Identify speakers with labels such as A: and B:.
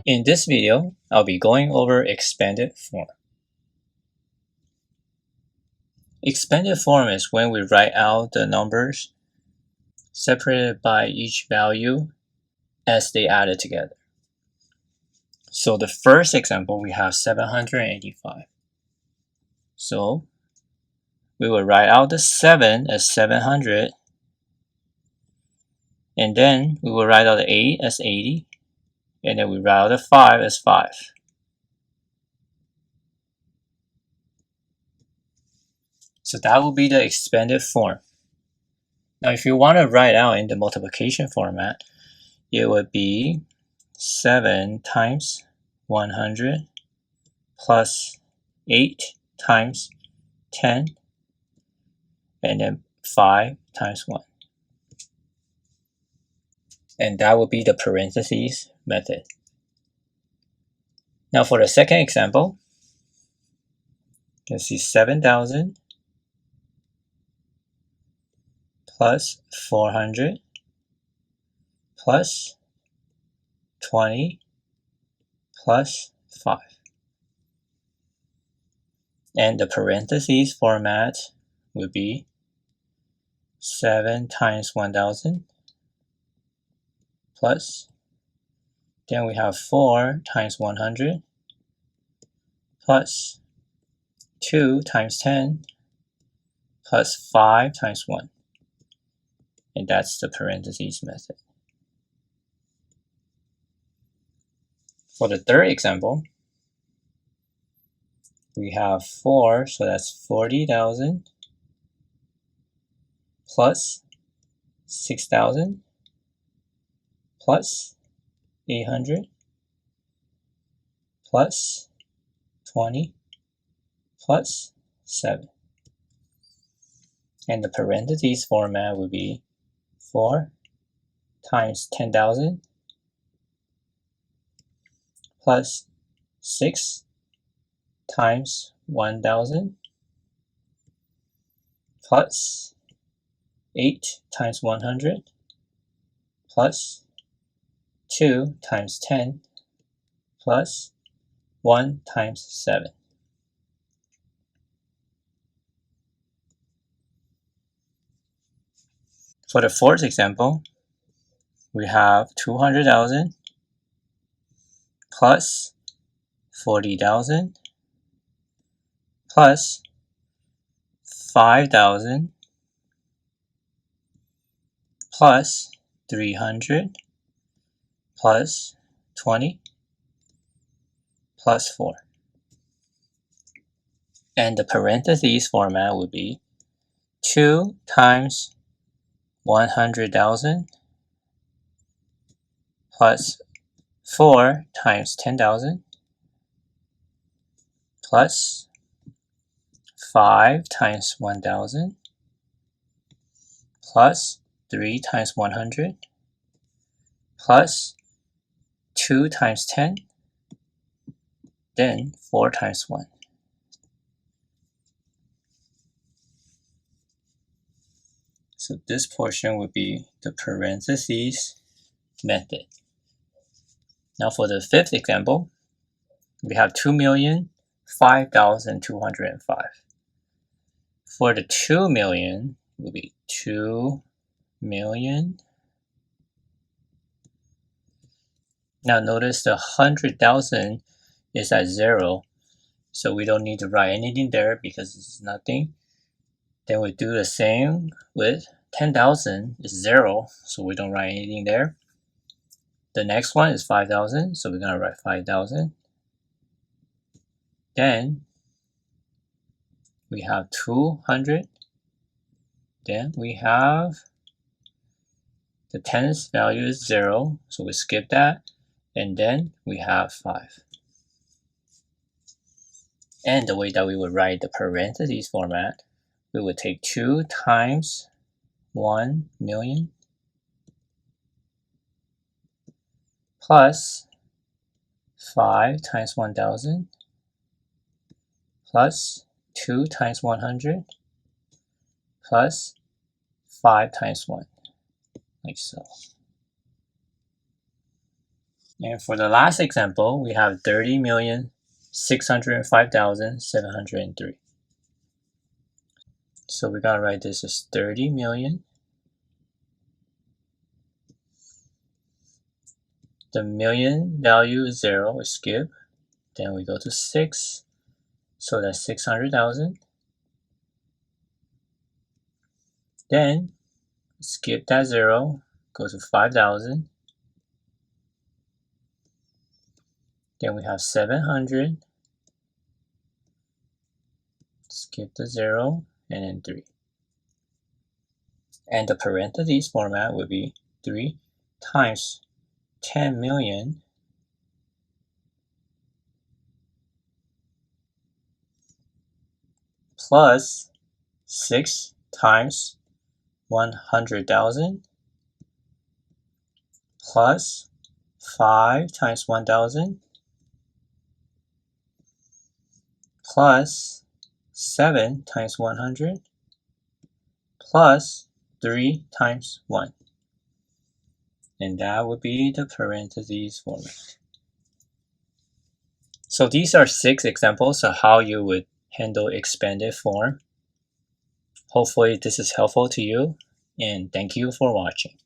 A: In this video, I'll be going over expanded form. Expanded form is when we write out the numbers separated by each value as they added together. So the first example, we have 785. So we will write out the 7 as 700, and then we will write out the 8 as 80, and then we write out the 5 as 5. So that will be the expanded form. Now if you want to write out in the multiplication format, it would be 7 times 100 plus 8 times 10, and then 5 times 1. And that would be the parentheses method. Now for the second example, you can see 7,000 plus 400 plus 20 plus 5. And the parentheses format would be 7 times 1,000 plus, then we have 4 times 100 plus 2 times 10 plus 5 times 1. And that's the parentheses method. For the third example, we have 4, so that's 40,000 plus 6,000 plus 800 plus 20 plus 7. And the parentheses format would be 4 times 10,000 plus 6 times 1,000 plus 8 times 100 plus 2 times 10 plus 1 times 7. For the fourth example, we have 200,000 plus 40,000 plus 5,000 plus 300 plus 20 plus 4. And the parentheses format would be 2 times 100,000 plus 4 times 10,000 plus 5 times 1,000 plus 3 times 100 plus 2 times 10, then 4 times 1. So this portion would be the parentheses method. Now for the fifth example, we have 2,005,205. For the 2 million, it will be 2 million. Now notice the 100,000 is at 0, so we don't need to write anything there because it's nothing. Then we do the same with 10,000 is 0, so we don't write anything there. The next one is 5,000, so we're going to write 5,000. Then we have 200. Then we have the 10th value is 0, so we skip that. And then we have 5. And the way that we would write the parentheses format, we would take 2 times 1 million plus 5 times 1,000 plus 2 times 100 plus 5 times 1, like so. And for the last example, we have 30,605,703. So we gotta write this as 30 million. The million value is 0, we skip. Then we go to 6, so that's 600,000. Then skip that 0, go to 5,000. Then we have 700. Skip the 0, and then 3. And the parentheses format would be 3 times 10 million plus 6 times 100,000 plus 5 times 1,000 plus 7 times 100 plus 3 times 1. And that would be the parentheses format. So these are 6 examples of how you would handle expanded form. Hopefully this is helpful to you, and thank you for watching.